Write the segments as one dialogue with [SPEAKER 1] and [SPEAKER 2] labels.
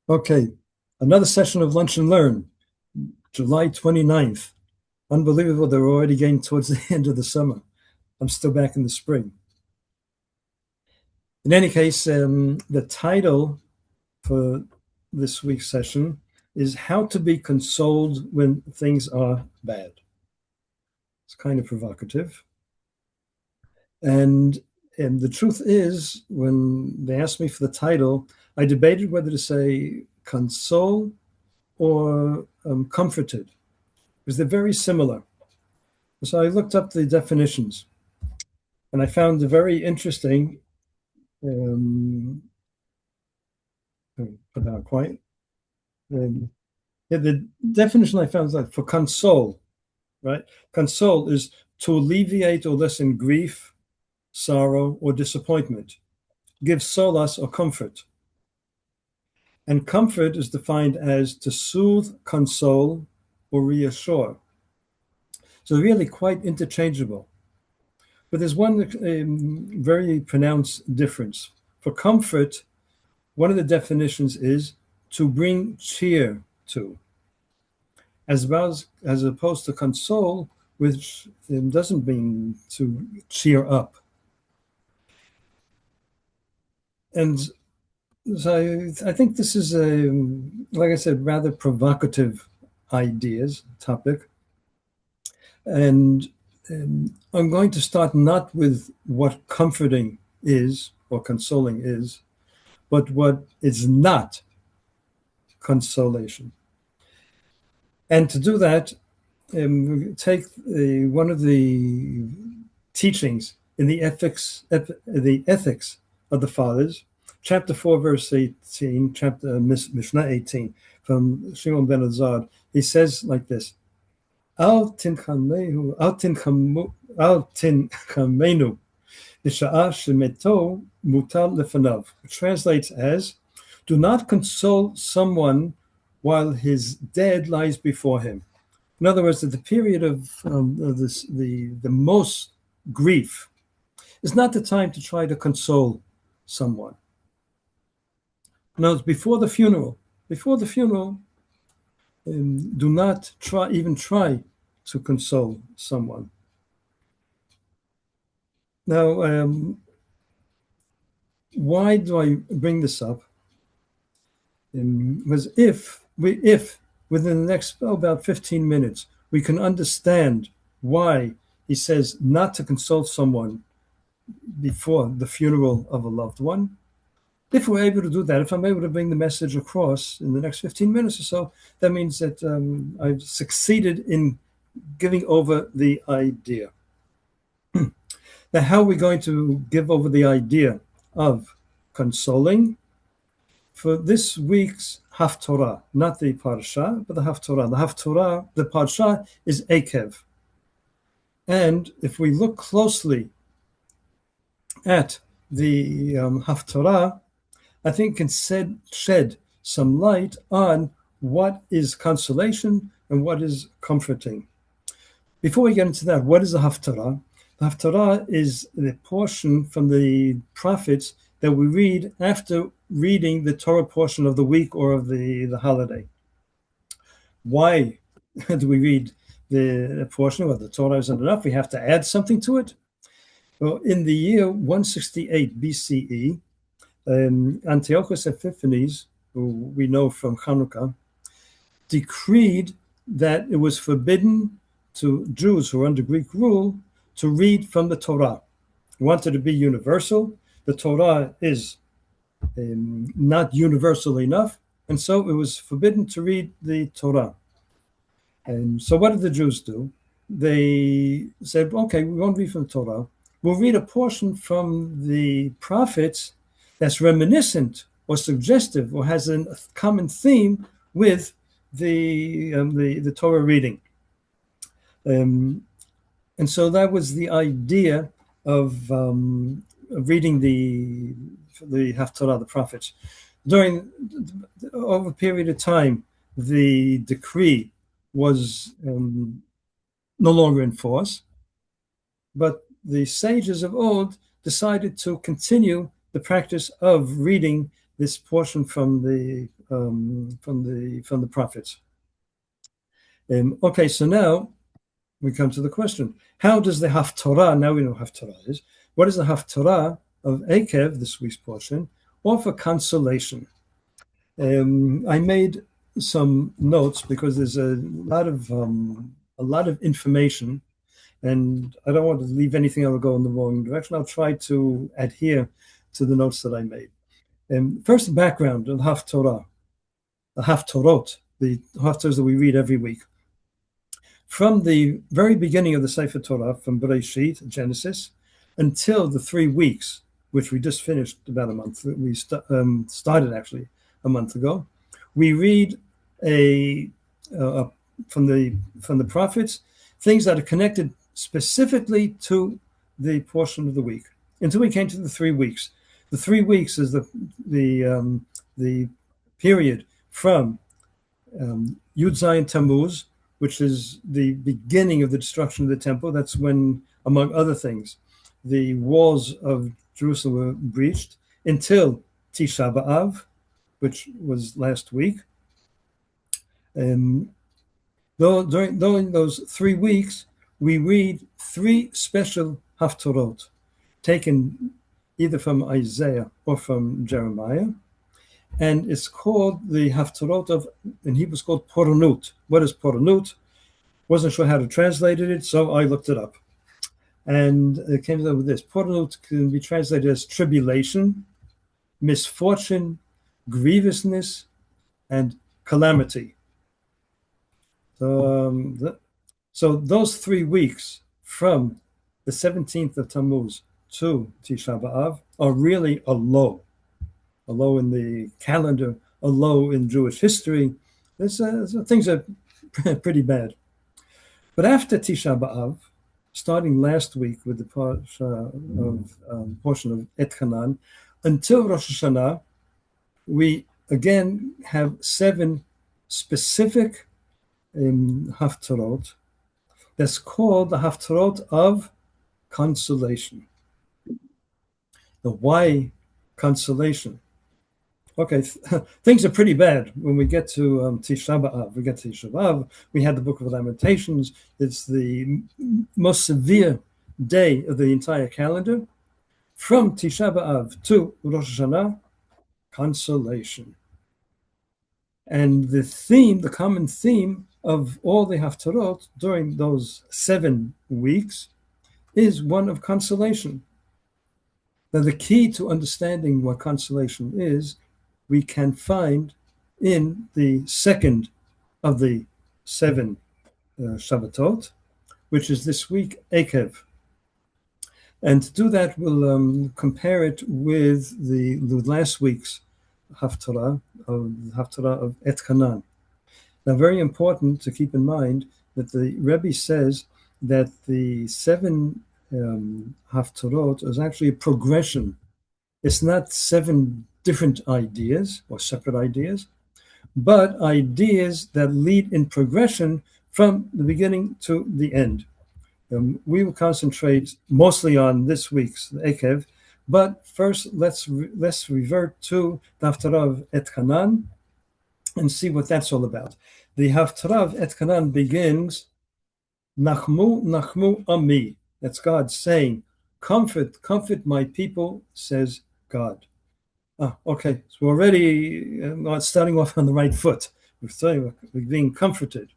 [SPEAKER 1] Okay, another session of Lunch and Learn, July 29th. Unbelievable, they're already getting towards the end of the summer. I'm still back in the spring. In any case, the title for this week's session is How to Be Consoled When Things Are Bad. It's kind of provocative. And, and the truth is, when they asked me for the title, I debated whether to say console or comforted, because they're very similar. So I looked up the definitions, and I found a very interesting. Put down quiet. Yeah, the definition I found is like for console, right? Console is to alleviate or lessen grief, sorrow, or disappointment, give solace or comfort. And comfort is defined as to soothe, console, or reassure. So really quite interchangeable. But there's one very pronounced difference. For comfort, one of the definitions is to bring cheer to, as opposed to console, which doesn't mean to cheer up. And so I think this is like I said, rather provocative topic. And I'm going to start not with what comforting is or consoling is, but what is not consolation. And to do that, take one of the teachings in the ethics of the fathers, chapter 4, verse 18, Mishnah 18, from Shimon ben Azad. He says like this: Al tinkamenu b'sha'a shemeto mutal lefanav. It translates as, do not console someone while his dead lies before him. In other words, that the period of the most grief is not the time to try to console someone. No, it's before the funeral. Before the funeral, do not even try to console someone. Now, why do I bring this up? Because if within the next about 15 minutes we can understand why he says not to console someone before the funeral of a loved one, if we're able to do that, if I'm able to bring the message across in the next 15 minutes or so, that means that I've succeeded in giving over the idea. Now, how are we going to give over the idea of consoling? For this week's Haftorah, not the Parsha, but the Haftorah. The Haftorah, the Parsha is Akev. And if we look closely at the Haftorah, I think can shed some light on what is consolation and what is comforting. Before we get into that, what is the Haftarah? The Haftarah is the portion from the prophets that we read after reading the Torah portion of the week or of the holiday. Why do we read the portion? Well, the Torah isn't enough. We have to add something to it. Well, in the year 168 BCE, Antiochus Epiphanes, who we know from Hanukkah, decreed that it was forbidden to Jews who were under Greek rule to read from the Torah. He wanted to be universal. The Torah is not universal enough, and so it was forbidden to read the Torah. And so what did the Jews do? They said, okay, we won't read from the Torah. We'll read a portion from the prophets that's reminiscent or suggestive or has a common theme with the Torah reading. And so that was the idea of reading the Haftarah, the prophets. Over a period of time, the decree was no longer in force, but the sages of old decided to continue the practice of reading this portion from the from the prophets. Okay, so now we come to the question: how does the Haftorah? Now we know what Haftorah is. What is the Haftorah of Ekev, this week's portion, offer consolation? I made some notes because there's a lot of information, and I don't want to leave anything that will go in the wrong direction. I'll try to adhere to the notes that I made. First, the background of Haftorah, the Haftorot, the Haftorahs that we read every week. From the very beginning of the Sefer Torah, from Bereshit, Genesis, until the 3 weeks, which we just finished about a month, we started actually a month ago, we read from the prophets things that are connected specifically to the portion of the week. Until we came to the 3 weeks, the 3 weeks is the period from Yud Zayin Tammuz, which is the beginning of the destruction of the temple. That's when, among other things, the walls of Jerusalem were breached, until Tisha B'Av, which was last week. During those 3 weeks, we read 3 special Haftorot, taken either from Isaiah or from Jeremiah. And it's called the Haftorot of, in Hebrew, it's called Poronut. What is Poronut? Wasn't sure how to translate it, so I looked it up. And it came up with this. Poronut can be translated as tribulation, misfortune, grievousness, and calamity. So those 3 weeks from the 17th of Tammuz to Tisha B'Av are really a low in the calendar, a low in Jewish history. Things are pretty bad. But after Tisha B'Av, starting last week with the portion of Et Hanan, until Rosh Hashanah, we again have 7 specific Haftarot that's called the Haftarot of consolation. Now, why consolation? Okay, things are pretty bad when we get to Tisha B'Av. We get to Tisha B'Av, we had the Book of Lamentations. It's the most severe day of the entire calendar. From Tisha B'Av to Rosh Hashanah, consolation. And the common theme of all the Haftarot during those 7 weeks is one of consolation. Now, the key to understanding what consolation is, we can find in the second of the 7 Shabbatot, which is this week, Ekev. And to do that, we'll compare it with the last week's Haftarah of Et Hanan. Now, very important to keep in mind that the Rabbi says that the 7 Haftarot is actually a progression. It's not 7 different ideas or separate ideas, but ideas that lead in progression from the beginning to the end. We will concentrate mostly on this week's Ekev, but first let's revert to the Haftarah of Et Hanan and see what that's all about. The Haftarah of Et Hanan begins, Nachmu, Nachmu Ami. That's God saying, comfort, comfort my people, says God. Okay, so we're already starting off on the right foot. We're being comforted.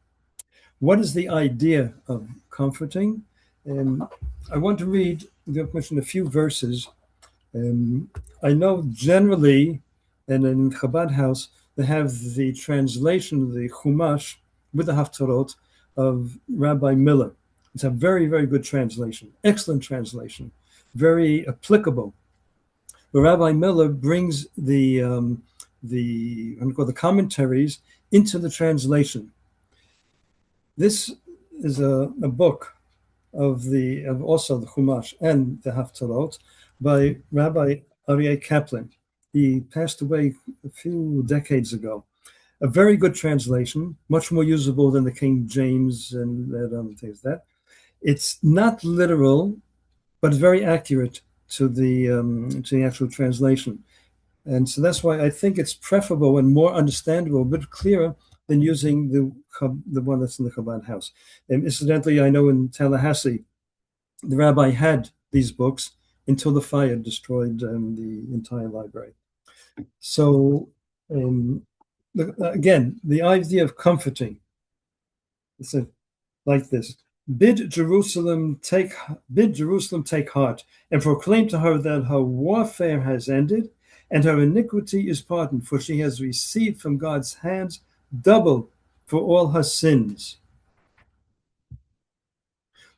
[SPEAKER 1] What is the idea of comforting? I want to read a few verses. I know generally, and in Chabad house, they have the translation of the Chumash with the Haftarot of Rabbi Miller. It's a very, very good translation, excellent translation, very applicable. But Rabbi Miller brings the commentaries into the translation. This is a book of also the Chumash and the Haftarot by Rabbi Aryeh Kaplan. He passed away a few decades ago. A very good translation, much more usable than the King James and things like that. It's not literal, but it's very accurate to the actual translation. And so that's why I think it's preferable and more understandable, a bit clearer than using the one that's in the Chabad house. And incidentally, I know in Tallahassee, the rabbi had these books until the fire destroyed the entire library. So um, again, the idea of comforting, it's like this. Bid Jerusalem take heart, and proclaim to her that her warfare has ended, and her iniquity is pardoned, for she has received from God's hands double for all her sins.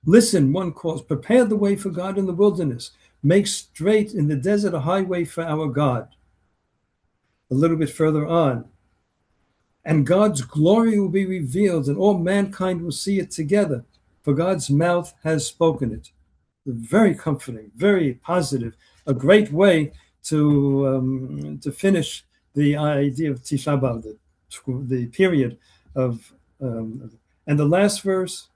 [SPEAKER 1] Listen, one calls, prepare the way for God in the wilderness, make straight in the desert a highway for our God. A little bit further on, and God's glory will be revealed, and all mankind will see it together, for God's mouth has spoken it. Very comforting, very positive, a great way to finish the idea of Tisha B'Av, the period of. And the last verse: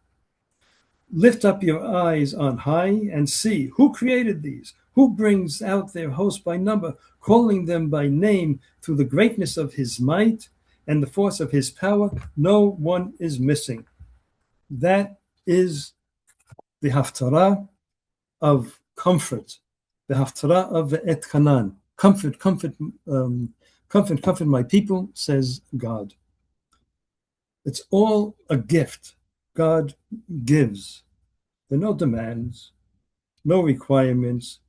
[SPEAKER 1] lift up your eyes on high and see who created these, who brings out their host by number, calling them by name through the greatness of his might and the force of his power. No one is missing. That is the haftarah of comfort, the haftarah of the et kanan. Comfort, comfort, comfort my people, says God. It's all a gift. God gives. There are no demands, no requirements,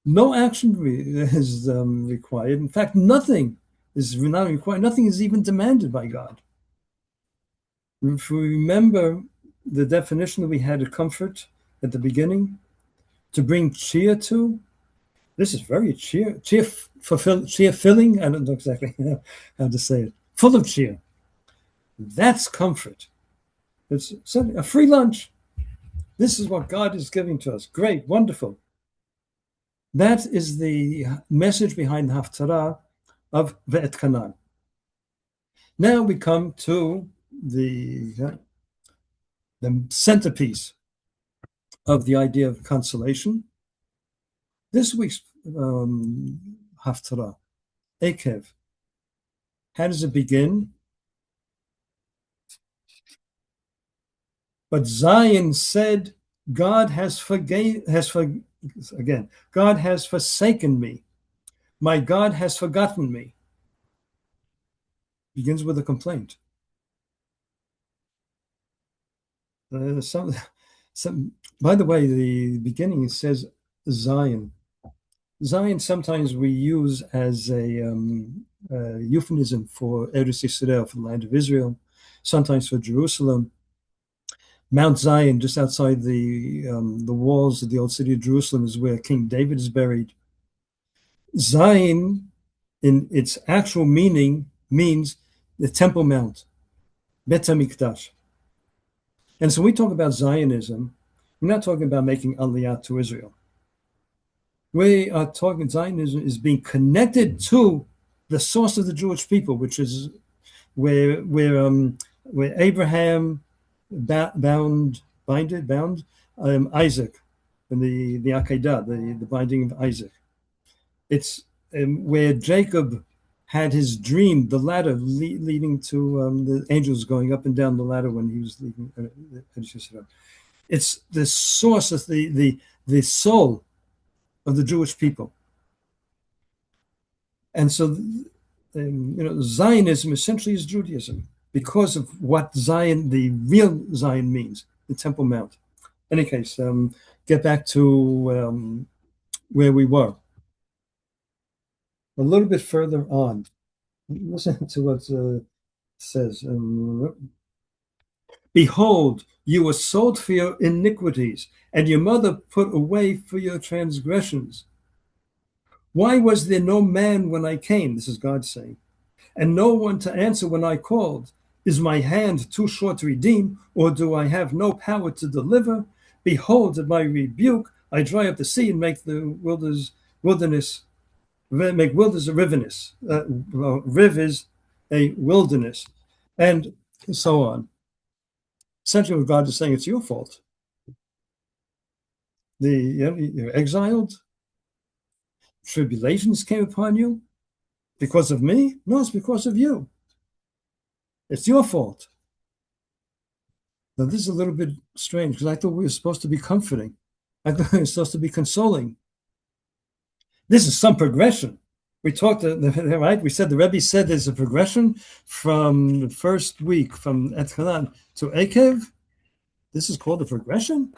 [SPEAKER 1] no action is required. In fact, nothing is not required. Nothing is even demanded by God. If we remember the definition that we had of comfort at the beginning, to bring cheer to, this is very cheer filling. I don't know exactly how to say it. Full of cheer. That's comfort. It's a free lunch. This is what God is giving to us. Great, wonderful. That is the message behind the Haftarah of Ve'et Kanan. Now we come to the centerpiece of the idea of consolation. This week's Haftarah, Ekev. How does it begin? But Zion said, God has forsaken me. My God has forgotten me. Begins with a complaint. By the way, the beginning says Zion. Zion sometimes we use as a euphemism for Eretz Yisrael, for the land of Israel, sometimes for Jerusalem. Mount Zion, just outside the walls of the old city of Jerusalem, is where King David is buried. Zion, in its actual meaning, means the Temple Mount, Bet HaMikdash. And so when we talk about Zionism, we're not talking about making Aliyah to Israel. We are talking Zionism is being connected to the source of the Jewish people, which is where Abraham bound Isaac and the Akedah, the binding of Isaac. It's where Jacob had his dream, the ladder leading to the angels going up and down the ladder when he was leaving. It's the source of the soul of the Jewish people. And so, Zionism essentially is Judaism because of what Zion, the real Zion means, the Temple Mount. In any case, get back to where we were. A little bit further on, listen to what it says. Behold, you were sold for your iniquities, and your mother put away for your transgressions. Why was there no man when I came? This is God saying. And no one to answer when I called. Is my hand too short to redeem, or do I have no power to deliver? Behold, at my rebuke, I dry up the sea and make the wilderness a riviness. Riv is a wilderness, and so on. Essentially, what God is saying, it's your fault. You're exiled. Tribulations came upon you. Because of me? No, it's because of you. It's your fault. Now, this is a little bit strange because I thought we were supposed to be comforting. I thought we were supposed to be consoling. This is some progression. We talked, right? We said the Rebbe said there's a progression from the first week from Etchanan to Akev. This is called a progression.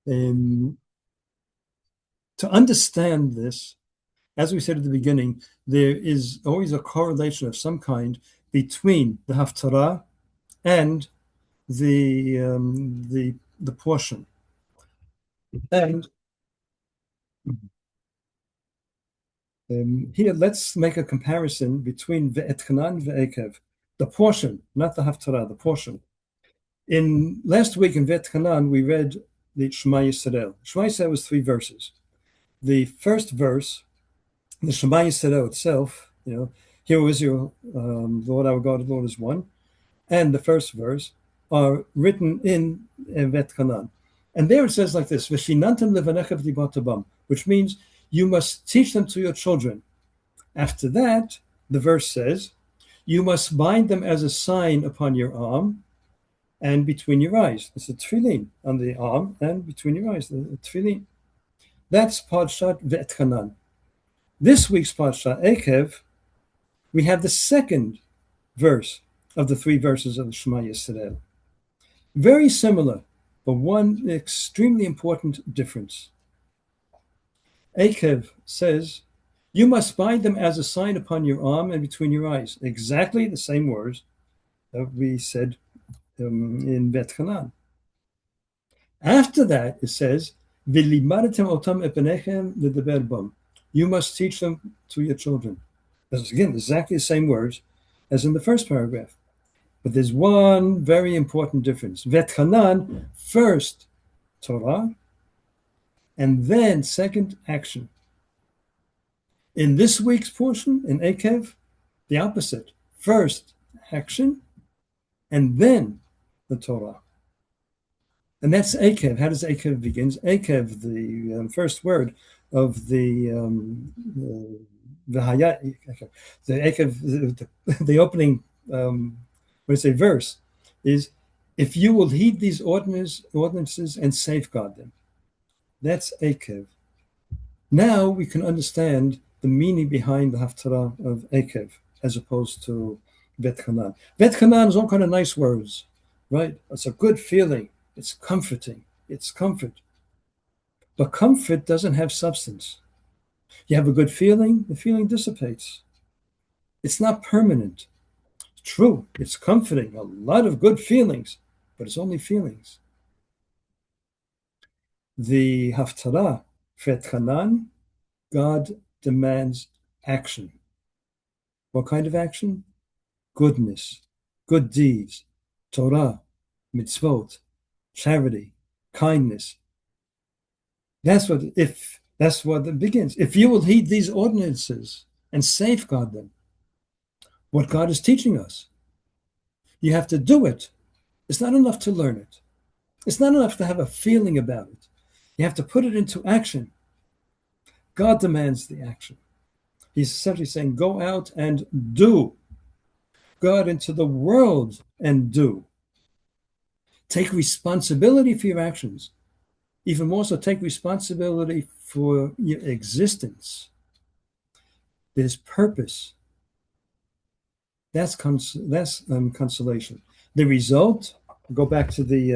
[SPEAKER 1] Um, to understand this, as we said at the beginning, there is always a correlation of some kind between the Haftarah and the portion. And here, let's make a comparison between Ve'etchanan and Ve'ekev. The portion, not the Haftarah, the portion. In last week in Ve'etchanan, we read the Shema Yisrael. Shema Yisrael was 3 verses. The first verse, the Shema Yisrael itself, Hear, O Israel, the Lord our God, the Lord is one, and the first verse are written in Ve'etchanan. And there it says like this, V'shinantam levanecha v'dibatabam, which means you must teach them to your children. After that, the verse says, you must bind them as a sign upon your arm and between your eyes. It's a tefillin on the arm and between your eyes, the tefillin. That's Parshat Ve'etchanan. This week's Parshat Ekev, we have the second verse of the 3 verses of the Shema Yisrael. Very similar, but one extremely important difference. Akev says, you must bind them as a sign upon your arm and between your eyes. Exactly the same words that we said in Bet Hanan. After that, it says, V'limadatem otam epenechem ledaber bam. You must teach them to your children. That's, again, exactly the same words as in the first paragraph. But there's one very important difference. Bet Hanan, first Torah, and then second action. In this week's portion, in Akev, the opposite. First action, and then the Torah. And that's Akev. How does Akev begin? Akev, the first word of the Akev, the opening, verse, is, if you will heed these ordinances and safeguard them. That's Akev. Now we can understand the meaning behind the Haftarah of Akev as opposed to Bet Hanan. Bet Hanan is all kind of nice words, right? It's a good feeling. It's comforting. It's comfort. But comfort doesn't have substance. You have a good feeling, the feeling dissipates. It's not permanent. True, it's comforting, a lot of good feelings, but it's only feelings. The Haftarah, Bet Hanan, God demands action. What kind of action? Goodness, good deeds, Torah, mitzvot, charity, kindness. That's what it begins. If you will heed these ordinances and safeguard them, what God is teaching us, you have to do it. It's not enough to learn it. It's not enough to have a feeling about it. You have to put it into action. God demands the action. He's essentially saying, go out and do. Go out into the world and do. Take responsibility for your actions. Even more so, take responsibility for your existence. There's purpose. That's consolation. The result, go back to the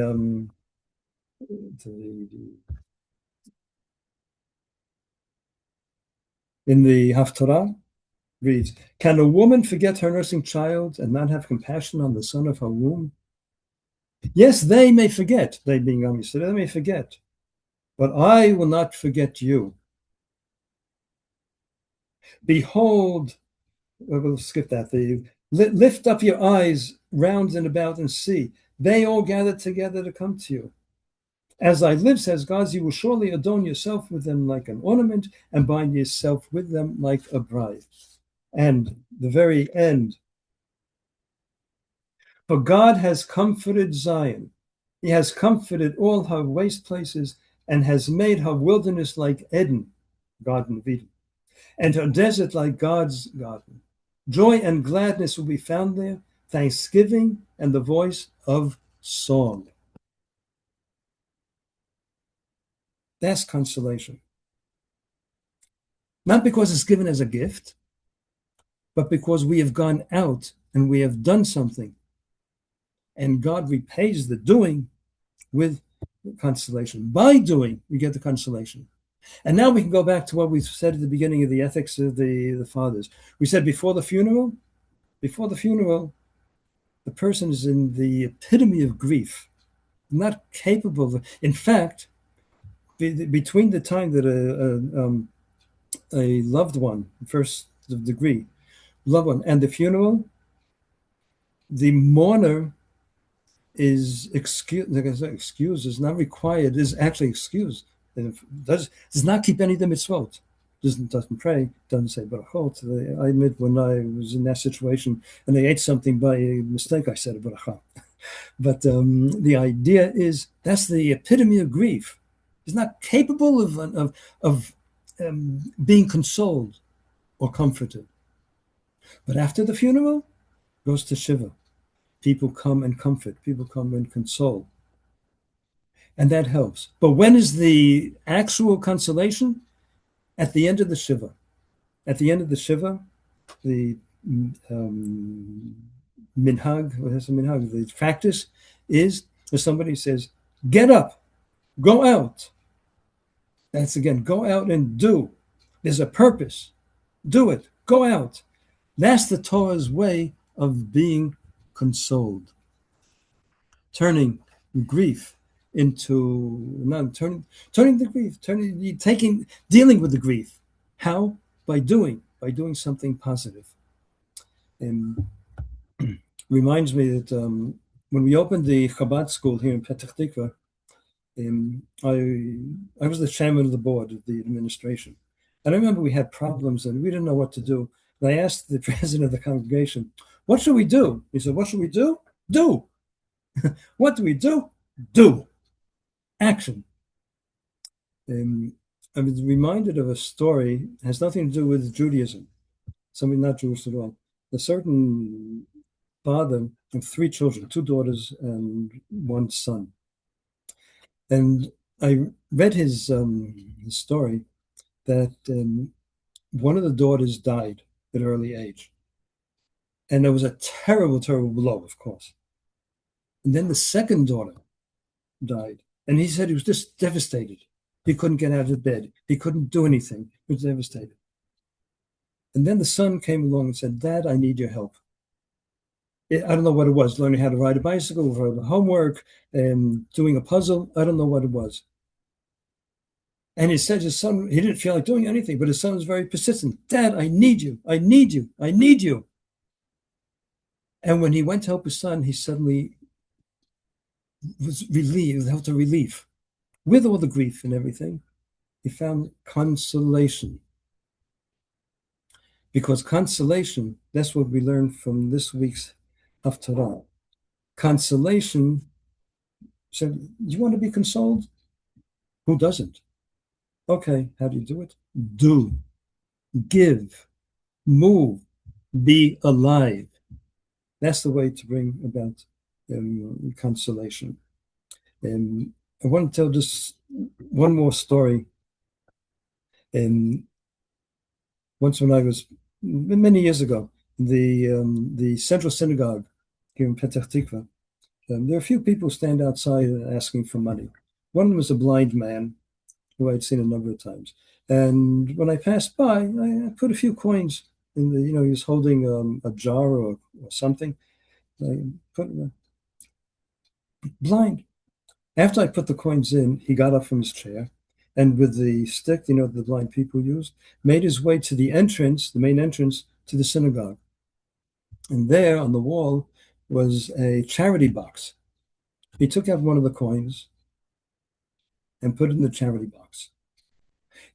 [SPEAKER 1] in the Haftarah, reads, can a woman forget her nursing child and not have compassion on the son of her womb? Yes, they may forget, they being Am Yisrael, they may forget, but I will not forget you. Behold, we'll skip that. Lift up your eyes round and about and see. They all gather together to come to you. As I live, says God, you will surely adorn yourself with them like an ornament and bind yourself with them like a bride. And the very end. For God has comforted Zion. He has comforted all her waste places and has made her wilderness like Eden, Garden of Eden. and her desert like God's garden. Joy and gladness will be found there, thanksgiving and the voice of song. That's consolation. Not because it's given as a gift, but because we have gone out and we have done something, and God repays the doing with consolation. By doing, we get the consolation. And now we can go back to what we said at the beginning of the ethics of the fathers. We said before the funeral, the person is in the epitome of grief, not capable of. In fact, between the time that a loved one, first degree loved one, and the funeral, the mourner is excused. Like I said, excused is not required. Is actually excused. And does not keep any of the mitzvot. Doesn't pray. Doesn't say barachot. I admit when I was in that situation and they ate something by mistake, I said a barachah. But the idea is that's the epitome of grief. He's not capable of being consoled or comforted. But after the funeral, goes to Shiva. People come and comfort. People come and console. And that helps. But when is the actual consolation? At the end of the Shiva. At the end of the Shiva, the minhag, what is the minhag? The practice is if somebody says, get up, go out. That's again, go out and do. There's a purpose. Do it. Go out. That's the Torah's way of being consoled. Turning grief into not turning the grief, dealing with the grief. How? By doing something positive. And reminds me that when we opened the Chabad school here in Petach Tikva, I was the chairman of the board of the administration. And I remember we had problems and we didn't know what to do. And I asked the president of the congregation, what should we do? He said, what should we do? Do. What do we do? Do. Action. I was reminded of a story, it has nothing to do with Judaism, something not Jewish at all. A certain father of three children, two daughters and one son. And I read his story that one of the daughters died at an early age. And it was a terrible, terrible blow, of course. And then the second daughter died. And he said he was just devastated. He couldn't get out of bed. He couldn't do anything. He was devastated. And then the son came along and said, Dad, I need your help. I don't know what it was, learning how to ride a bicycle, or the homework, doing a puzzle. I don't know what it was. And he said his son, he didn't feel like doing anything, but his son was very persistent. Dad, I need you. I need you. I need you. And when he went to help his son, he suddenly was relieved, felt a relief. With all the grief and everything, he found consolation. Because consolation, that's what we learned from this week's Haftarah. Consolation said, you want to be consoled? Who doesn't? Okay, how do you do it? Do, give, move, be alive. That's the way to bring about consolation. And I want to tell just one more story. And once when I was many years ago, the Central Synagogue here in Petach Tikva, there are a few people who stand outside asking for money. One of them was a blind man who I'd seen a number of times. And when I passed by, I put a few coins in the, he was holding a jar or something. I put blind. After I put the coins in, he got up from his chair and with the stick, the blind people use, made his way to the entrance, the main entrance to the synagogue. And there on the wall was a charity box. He took out one of the coins and put it in the charity box.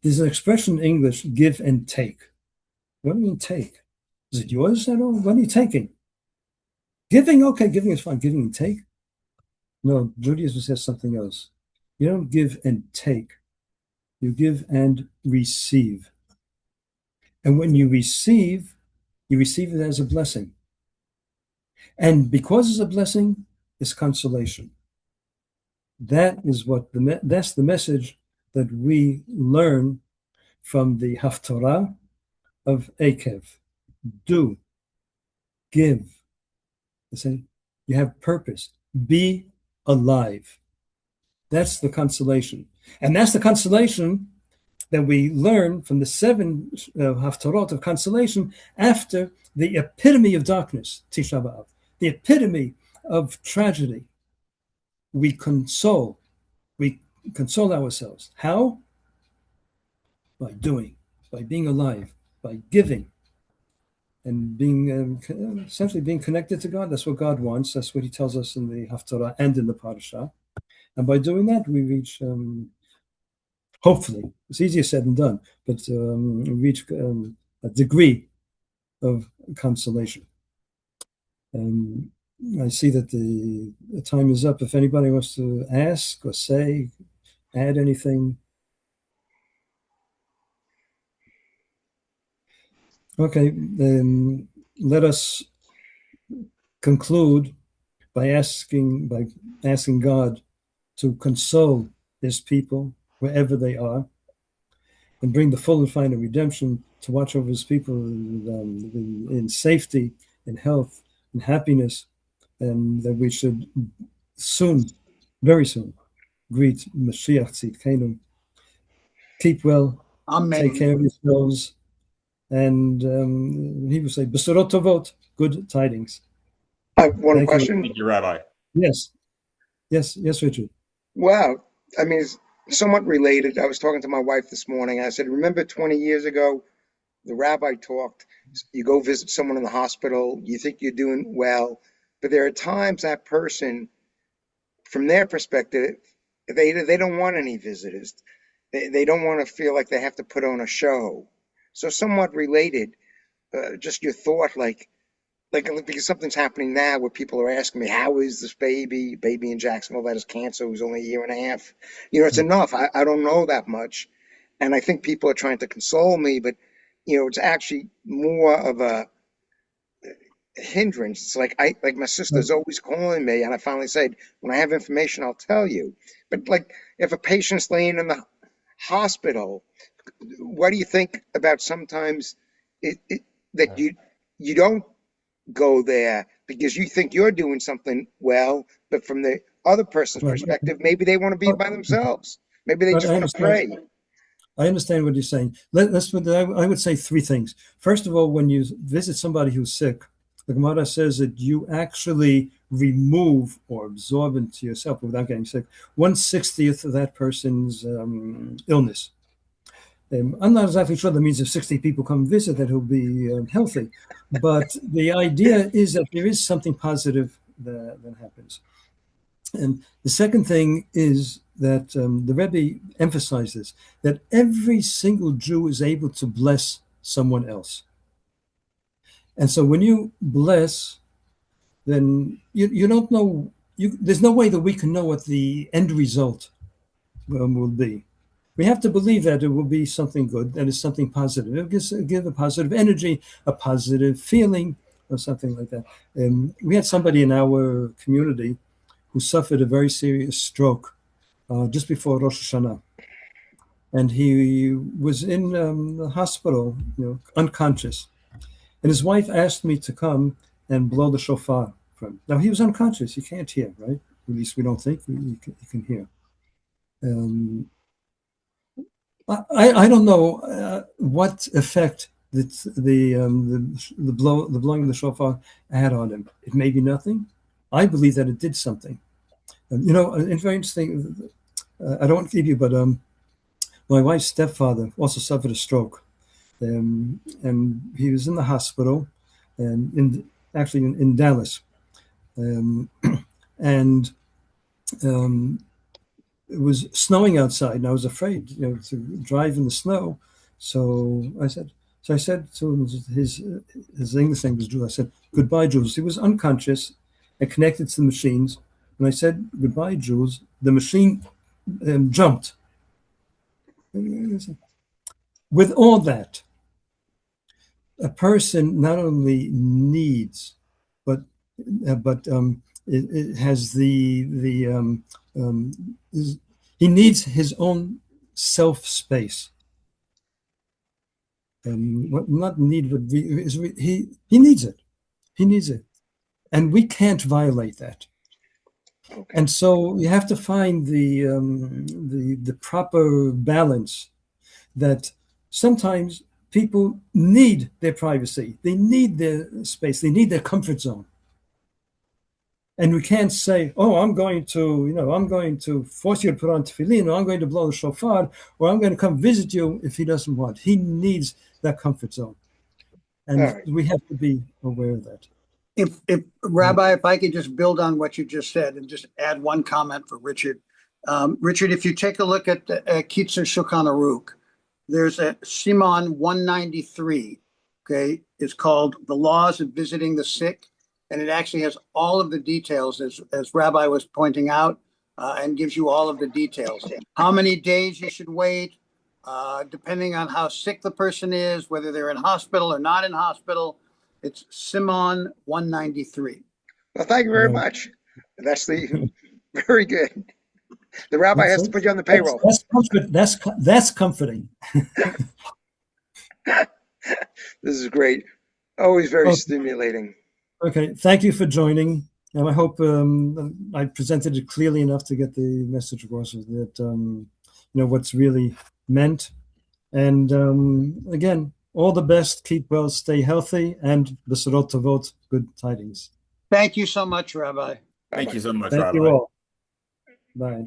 [SPEAKER 1] There's an expression in English, give and take. What do you mean take? Is it yours at all? What are you taking? Giving, okay, giving is fine. Giving and take? No, Judaism says something else. You don't give and take. You give and receive. And when you receive it as a blessing. And because it's a blessing, it's consolation. That's the message that we learn from the Haftarah of Akev. Do, give. You have purpose. Be alive. That's the consolation. And that's the consolation that we learn from the seven Haftarot of consolation after the epitome of darkness, Tisha B'Av, the epitome of tragedy. We console ourselves. How? By doing, by being alive, by giving, and being essentially being connected to God. That's what God wants. That's what He tells us in the Haftarah and in the Parashah. And by doing that, we reach, hopefully, it's easier said than done, but we reach a degree of consolation. And I see that the time is up. If anybody wants to ask or say, add anything. Okay, then let us conclude by asking God to console His people wherever they are, and bring the full and final redemption, to watch over His people in safety, in health, in happiness, and that we should soon, very soon, greet Mashiach Tzidkenu. Keep well, take
[SPEAKER 2] Amen.
[SPEAKER 1] care of yourselves, and he would say, Besorot Tovot, good tidings.
[SPEAKER 3] One
[SPEAKER 1] Thank you.
[SPEAKER 3] question.
[SPEAKER 4] Thank you, Rabbi.
[SPEAKER 1] Yes, Richard.
[SPEAKER 3] Wow. I mean, it's somewhat related. I was talking to my wife this morning. I said, remember 20 years ago, the rabbi talked, you go visit someone in the hospital, you think you're doing well, but there are times that person, from their perspective, they don't want any visitors. They don't want to feel like they have to put on a show. So somewhat related, just your thought, like because something's happening now where people are asking me, how is this baby in Jacksonville that has cancer who's only a year and a half? It's enough. I don't know that much. And I think people are trying to console me, but it's actually more of a hindrance. It's like my sister's always calling me, and I finally said, when I have information, I'll tell you. But like if a patient's laying in the hospital, what do you think about sometimes that you don't go there because you think you're doing something well, but from the other person's
[SPEAKER 1] Right.
[SPEAKER 3] perspective, maybe they want to be by themselves. Maybe they
[SPEAKER 1] But
[SPEAKER 3] just
[SPEAKER 1] I
[SPEAKER 3] want to
[SPEAKER 1] understand.
[SPEAKER 3] pray.
[SPEAKER 1] I understand what you're saying. I would say three things. First of all, when you visit somebody who's sick, the Gemara says that you actually remove or absorb into yourself without getting sick 1/60th of that person's illness. I'm not exactly sure that means if 60 people come visit that he'll be healthy, but the idea is that there is something positive that happens. And the second thing is that the Rebbe emphasizes that every single Jew is able to bless someone else. And so when you bless, then you don't know, there's no way that we can know what the end result will be. We have to believe that it will be something good, that it's something positive. It'll give a positive energy, a positive feeling, or something like that. We had somebody in our community who suffered a very serious stroke just before Rosh Hashanah. And he was in the hospital, unconscious. And his wife asked me to come and blow the shofar for him. Now, he was unconscious. He can't hear, right? At least we don't think he can hear. I don't know what effect the blowing of the shofar had on him. It may be nothing. I believe that it did something. It's very interesting. I don't want to keep you, but my wife's stepfather also suffered a stroke, and he was in the hospital, and actually in Dallas, and it was snowing outside, and I was afraid, to drive in the snow. So I said to him, his English name was Jules. I said, "Goodbye, Jules." He was unconscious and connected to the machines. When I said, "Goodbye, Jules," the machine jumped. With all that, a person not only needs, but it has um, is, he needs his own self space. What not need, but he needs it. He needs it, and we can't violate that.
[SPEAKER 3] Okay.
[SPEAKER 1] And so you have to find the proper balance that sometimes people need their privacy, they need their space, they need their comfort zone. And we can't say, "Oh, I'm going to force you to put on tefillin, or I'm going to blow the shofar, or I'm going to come visit you." If he doesn't want, he needs that comfort zone,
[SPEAKER 3] All
[SPEAKER 1] and
[SPEAKER 3] right.
[SPEAKER 1] we have to be aware of that.
[SPEAKER 2] If Rabbi, if I could just build on what you just said and just add one comment for Richard. Richard, if you take a look at the Kitzur Shulchan Aruch, there's a Siman 193. Okay, it's called "The Laws of Visiting the Sick," and it actually has all of the details, as Rabbi was pointing out, and gives you all of the details. How many days you should wait, depending on how sick the person is, whether they're in hospital or not in hospital. It's Simon 193.
[SPEAKER 3] Well, thank you very
[SPEAKER 1] Right.
[SPEAKER 3] much. That's the very good. The rabbi
[SPEAKER 1] That's
[SPEAKER 3] has to
[SPEAKER 1] it.
[SPEAKER 3] put you on the payroll.
[SPEAKER 1] That's comforting.
[SPEAKER 3] This is great. Always very
[SPEAKER 1] Oh,
[SPEAKER 3] stimulating.
[SPEAKER 1] okay. Thank you for joining. And I hope I presented it clearly enough to get the message across that what's really meant. And again, all the best. Keep well. Stay healthy. And B'sorot Tovot, good tidings.
[SPEAKER 2] Thank you so much, Rabbi.
[SPEAKER 3] Bye
[SPEAKER 4] Thank
[SPEAKER 3] bye.
[SPEAKER 4] you so much,
[SPEAKER 1] Thank you
[SPEAKER 4] Rabbi.
[SPEAKER 1] all. Bye.